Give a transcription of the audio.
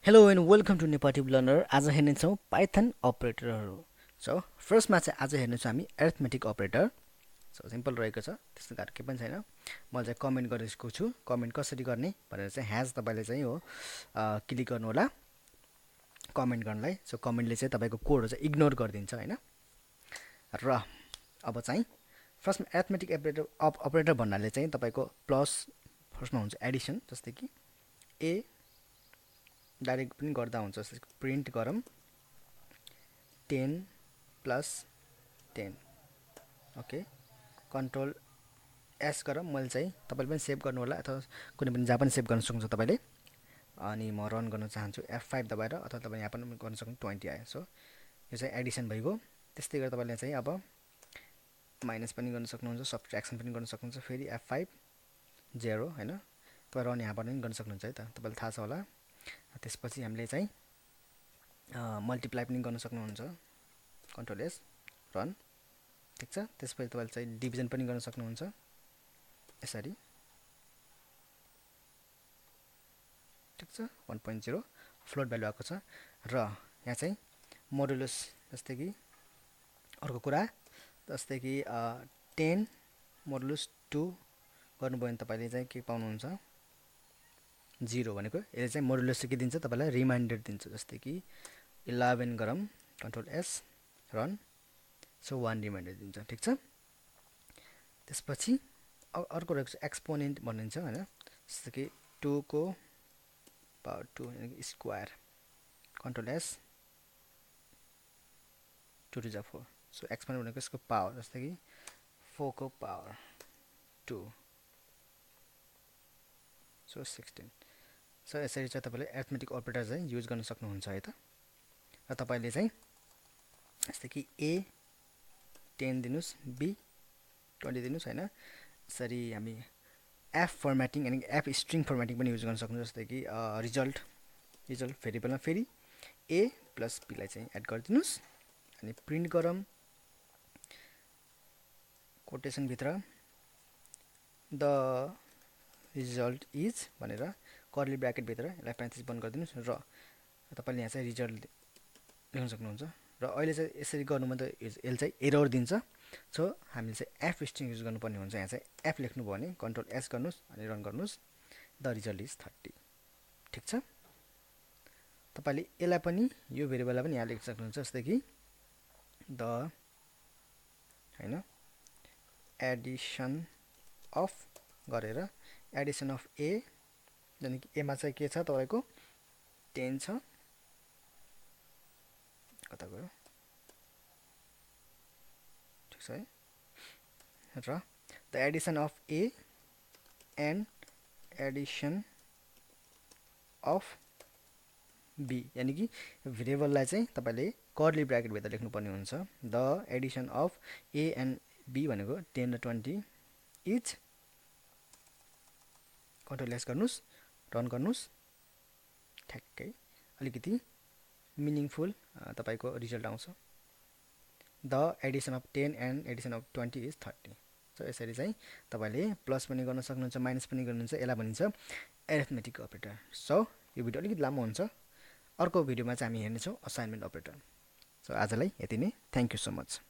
Hello and welcome to Nepali learner. आज हेर्नेछौँ Python अपरेटरहरू। So फर्स्टमा चाहिँ आज हेर्नेछौँ हामी एरिथमेटिक अपरेटर। सो सिम्पल रहेको छ, त्यस्तो गाह्रो केही पनि छैन। मैले चाहिँ कमेन्ट गरेको छु, कमेन्ट कसरी गर्ने भनेर चाहिँ ह्याज तपाईँले चाहिँ हो क्लिक गर्नु होला कमेन्ट गर्नलाई। सो कमेन्टले चाहिँ तपाईँको कोडहरू चाहिँ इग्नोर गरिदिन्छ हैन। र अब चाहिँ फर्स्टमा एरिथमेटिक अपरेटर भन्नाले चाहिँ तपाईँको प्लस फर्स्टमा हुन्छ एडिसन, जस्तै कि ए डाइरेक्ट पनि गर्दा हुन्छ। प्रिन्ट गरौँ 10 प्लस 10, ओके। कन्ट्रोल एस गरौँ। मैले चाहिँ तपाईँले पनि सेभ गर्नु होला अथवा कुनै पनि जहाँ पनि सेभ गर्न सक्नुहुन्छ तपाईँले। अनि म रन गर्न चाहन्छु F5 दबाएर, अथवा तपाईँ यहाँ पनि गर्न सक्नुहुन्छ। 20 आयो। सो यो चाहिँ एडिसन भइगयो। त्यस्तै गरी तपाईँले चाहिँ अब माइनस पनि गर्न सक्नुहुन्छ, सब्ट्र्याक्सन पनि गर्न सक्नुहुन्छ। फेरि F5 0 हैन, तपाईँ रन यहाँबाट पनि गर्न सक्नुहुन्छ है त, तपाईँलाई थाहा छ होला। त्यसपछि हामीले चाहिँ मल्टिप्लाई पनि गर्न सक्नुहुन्छ, कन्ट्रोल एस रन, ठिक छ। त्यसपछि तपाईँले चाहिँ डिभिजन पनि गर्न सक्नुहुन्छ यसरी, ठिक छ। 1.0 फ्लोट भ्यालु आएको छ। र यहाँ चाहिँ मोडुलस, जस्तै कि अर्को कुरा, जस्तै कि 10 मोडुलस 2 गर्नुभयो भने तपाईँले चाहिँ के पाउनुहुन्छ, 0 भनेको यसले चाहिँ मोडुलस के दिन्छ तपाईँलाई, रिमाइन्डर दिन्छ। जस्तै कि 11 गरौँ, control S run. So 1 reminder दिन्छ, ठिक छ। त्यसपछि अर्को रहेको छ एक्सपोनेन्ट भनिन्छ हैन, जस्तै कि 2 को पावर 2 यानि कि square, control S 2 to the 4। So exponent भनेको यसको पावर, जस्तै कि 4 को पावर 2, सो 16। सो यसरी चाहिँ तपाईँले एरिथमेटिक अपरेटर चाहिँ युज गर्न सक्नुहुन्छ है त। र तपाईँले चाहिँ जस्तै कि ए 10 दिनुस्, बी 20 दिनुस् हैन। यसरी हामी एफ फर्मेटिङ यानि एफ स्ट्रिङ फर्मेटिङ पनि युज गर्न सक्नुहुन्छ। जस्तै कि रिजल्ट भेरिएबलमा फेरि ए प्लस बीलाई चाहिँ एड गरिदिनुस्, अनि प्रिन्ट गरौँ कोटेसनभित्र द रिजल्ट इज भनेर कर्ली ब्र्याकेटभित्र यसलाई प्यारेन्थेसिस बन्द गरिदिनुस्। र तपाईँले यहाँ चाहिँ रिजल्ट लेख्न सक्नुहुन्छ। र अहिले चाहिँ यसरी गर्नुमा त यसले चाहिँ एरर दिन्छ। सो हामीले चाहिँ एफ स्ट्रिङ युज गर्नुपर्ने हुन्छ। यहाँ चाहिँ एफ लेख्नुभयो भने कन्ट्रोल एस गर्नुहोस् अनि रन गर्नुहोस्, द रिजल्ट इज 30, ठिक छ। तपाईँले यसलाई पनि, यो भेरिएबललाई पनि यहाँ लेख्न सक्नुहुन्छ। जस्तै कि द हैन एडिसन अफ गरेर, एडिसन अफ ए यानि कि एमा चाहिँ के छ तपाईँको 10 छ, कता गयो, ठिक छ है। र the addition of A and addition of B यानि कि भेरिएबललाई चाहिँ तपाईँले कर्ली ब्र्याकेटभित्र लेख्नुपर्ने हुन्छ। The addition of A and B भनेको 10 र 20 इज, कन्ट्रोल एस गर्नुहोस्, रन गर्नुहोस्, ठ्याक्कै अलिकति मिनिङफुल तपाईँको रिजल्ट आउँछ। The addition of 10 and addition of 20 is 30। So यसरी चाहिँ तपाईँले प्लस पनि गर्न सक्नुहुन्छ, माइनस पनि गर्नुहुन्छ। यसलाई भनिन्छ एरिथमेटिक अपरेटर। सो यो भिडियो अलिकति लामो हुन्छ। अर्को भिडियोमा चाहिँ हामी हेर्नेछौँ असाइनमेन्ट अपरेटर। सो आजलाई यति नै, थ्याङ्क यू सो मच।